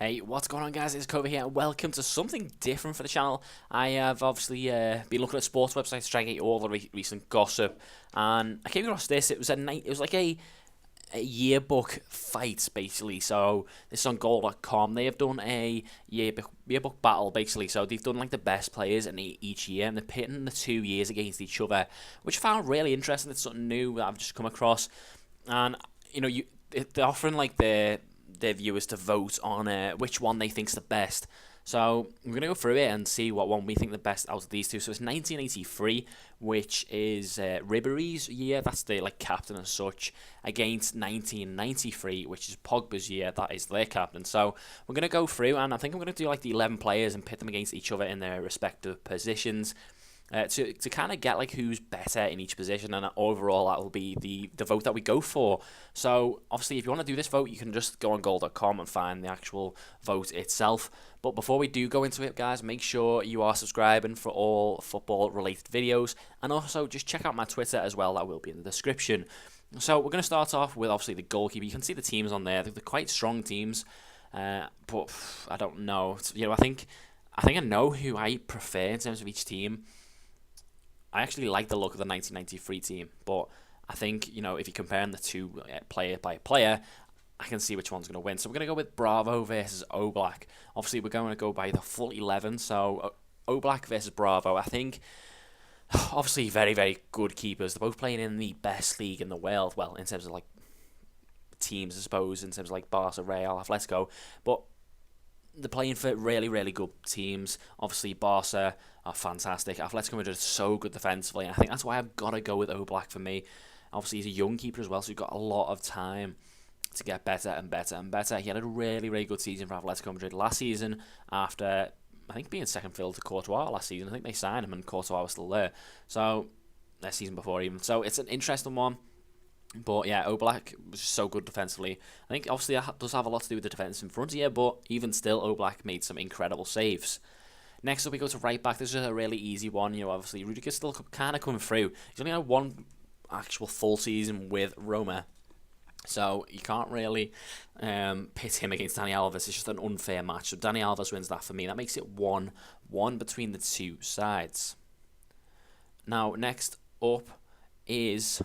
Hey, what's going on, guys? It's Kova here, and welcome to something different for the channel. I have obviously been looking at sports websites to try and get you all the recent gossip, and I came across this. It was like a yearbook fight, basically. So this is on goal.com. They have done a yearbook battle, basically. So they've done like the best players in each year, and they're pitting the 2 years against each other, which I found really interesting. It's something new that I've just come across, and they're offering like their viewers to vote on which one they think's the best. So we're gonna go through it and see what one we think the best out of these two. So it's 1983, which is Ribéry's year. That's the captain and such, against 1993, which is Pogba's year. That is their captain. So we're gonna go through, and I think I'm gonna do like the 11 players and pit them against each other in their respective positions. To kind of get like who's better in each position, and overall that will be the vote that we go for. So obviously, if you want to do this vote, you can just go on goal.com and find the actual vote itself. But before we do go into it, guys, make sure you are subscribing for all football related videos, and also just check out my Twitter as well. That will be in the description. So we're going to start off with obviously the goalkeeper. You can see the teams on there. They're quite strong teams, but I don't know. I think I know who I prefer in terms of each team. I actually like the look of the 1993 team, but I think, if you're comparing the two player by player, I can see which one's going to win. So we're going to go with Bravo versus Oblak. Obviously, we're going to go by the full 11, so Oblak versus Bravo. I think, obviously, very, very good keepers. They're both playing in the best league in the world. Well, in terms of, teams, I suppose, in terms of, Barca, Real, Atletico. But they're playing for really, really good teams. Obviously, Barca are fantastic. Atletico Madrid is so good defensively, and I think that's why I've got to go with Oblak for me. Obviously, he's a young keeper as well, so he's got a lot of time to get better and better and better. He had a really, really good season for Atletico Madrid last season after, I think, being second fiddle to Courtois last season. I think they signed him and Courtois was still there. So, that season before even. So, it's an interesting one. But yeah, Oblak was so good defensively. I think obviously that does have a lot to do with the defense in front here, but even still, Oblak made some incredible saves. Next up, we go to right back. This is a really easy one. Obviously, Rudiger's still kind of coming through. He's only had one actual full season with Roma, so you can't really pit him against Dani Alves. It's just an unfair match. So Dani Alves wins that for me. That makes it 1-1 between the two sides. Now, next up is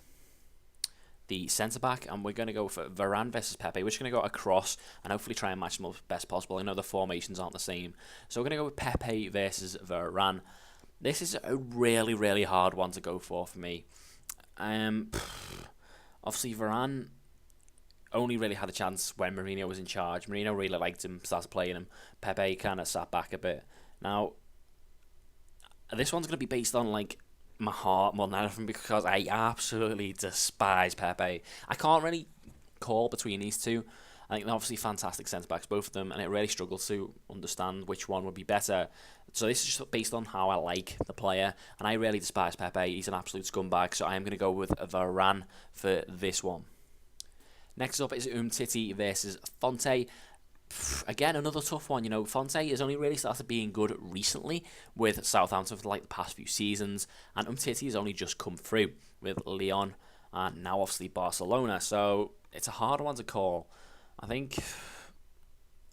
the centre-back, and we're going to go for Varane versus Pepe. We're just going to go across and hopefully try and match them up as best possible. I know the formations aren't the same. So we're going to go with Pepe versus Varane. This is a really, really hard one to go for me. Obviously, Varane only really had a chance when Mourinho was in charge. Mourinho really liked him, started playing him. Pepe kind of sat back a bit. Now, this one's going to be based on, my heart more than anything, because I absolutely despise Pepe. I can't really call between these two. I think they're obviously fantastic centre-backs, both of them, and it really struggles to understand which one would be better. So this is just based on how I like the player, and I really despise Pepe. He's an absolute scumbag, so I am going to go with Varane for this one. Next up is Umtiti versus Fonte. Again, another tough one. Fonte has only really started being good recently with Southampton for the past few seasons, and Umtiti has only just come through with Lyon and now obviously Barcelona. So it's a hard one to call. I think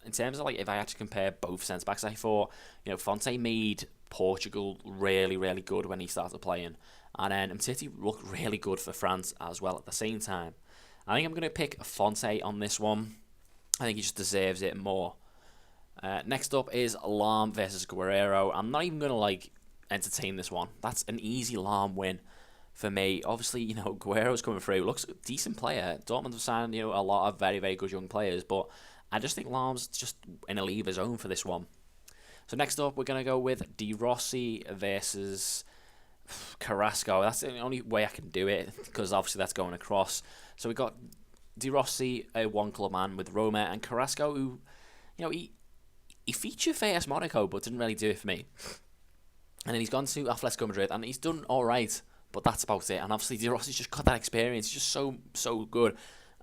in terms of if I had to compare both centre backs, I thought Fonte made Portugal really, really good when he started playing, and then Umtiti looked really good for France as well at the same time. I think I'm going to pick Fonte on this one. I think he just deserves it more. Next up is Lahm versus Guerrero. I'm not even going to entertain this one. That's an easy Lahm win for me. Obviously, Guerrero's coming through. Looks a decent player. Dortmund have signed a lot of very, very good young players, but I just think Lahm's just in a league of his own for this one. So next up, we're going to go with De Rossi versus Carrasco. That's the only way I can do it, because obviously that's going across. So we got De Rossi, a one-club man with Roma, and Carrasco, who, he featured for AS Monaco, but didn't really do it for me. And then he's gone to Atletico Madrid, and he's done all right, but that's about it. And obviously, De Rossi's just got that experience. He's just so good.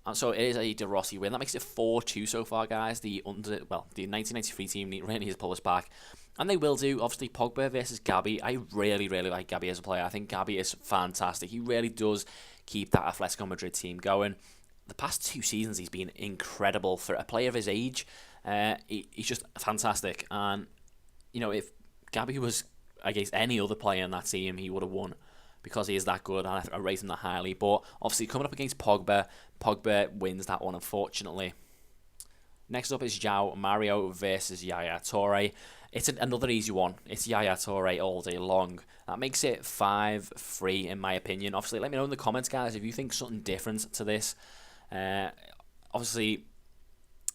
And so it is a De Rossi win. That makes it 4-2 so far, guys. The 1993 team really needs to pull us back. And they will do. Obviously, Pogba versus Gabi. I really, really like Gabi as a player. I think Gabi is fantastic. He really does keep that Atletico Madrid team going. The past 2 seasons, he's been incredible for a player of his age. He's just fantastic. And, if Gabby was against any other player in that team, he would have won because he is that good, and I rate him that highly. But obviously, coming up against Pogba, Pogba wins that one, unfortunately. Next up is João Mario versus Yaya Toure. It's another easy one. It's Yaya Toure all day long. That makes it 5-3 in my opinion. Obviously, let me know in the comments, guys, if you think something different to this. Obviously,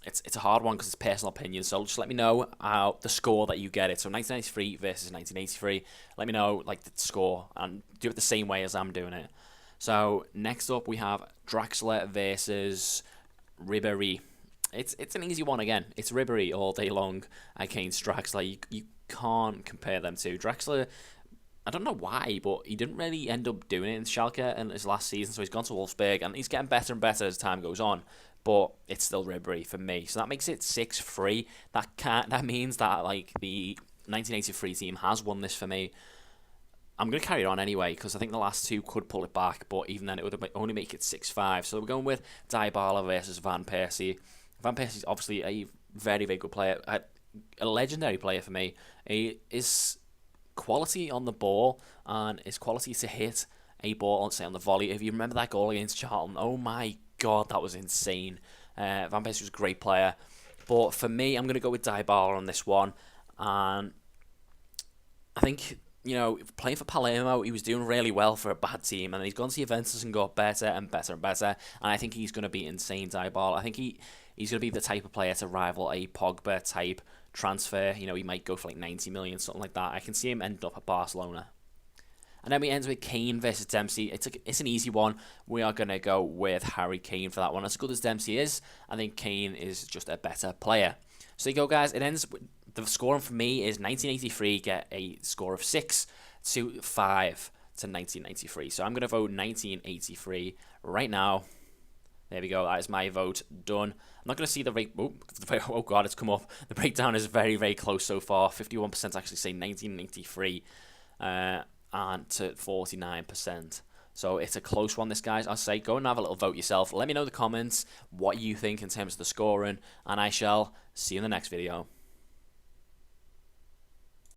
it's a hard one because it's personal opinion. So just let me know how the score that you get it. So 1993 versus 1983. Let me know the score and do it the same way as I'm doing it. So next up we have Draxler versus Ribéry. It's an easy one again. It's Ribéry all day long against Draxler. You can't compare them two. Draxler, I don't know why, but he didn't really end up doing it in Schalke in his last season, so he's gone to Wolfsburg, and he's getting better and better as time goes on. But it's still Ribéry for me, so that makes it 6-3. That means that the 1983 team has won this for me. I'm going to carry it on anyway because I think the last two could pull it back, but even then it would only make it 6-5. So we're going with Dybala versus Van Persie. Van Persie is obviously a very, very good player, a legendary player for me. His quality on the ball and his quality to hit a ball, let's say on the volley. If you remember that goal against Charlton, oh my God, that was insane. Van Persie was a great player. But for me, I'm going to go with Dybala on this one. And I think, playing for Palermo, he was doing really well for a bad team. And he's gone to Juventus and got better and better and better. And I think he's going to be insane, Dybala. I think he's going to be the type of player to rival a Pogba-type transfer. He might go for 90 million, something like that. I can see him end up at Barcelona. And then we end with Kane versus Dempsey. It's an easy one. We are going to go with Harry Kane for that one. As good as Dempsey is, I think Kane is just a better player. So there you go, guys. It ends with the scoring for me is 1983 get a score of 6-5 to 1993. So I'm going to vote 1983 right now. There we go. That is my vote done. I'm not going to see the rate. Oh God, it's come up. The breakdown is very, very close so far. 51% actually say 1983. And to 49%. So it's a close one, this, guys. I'll say go and have a little vote yourself. Let me know in the comments what you think in terms of the scoring, and I shall see you in the next video.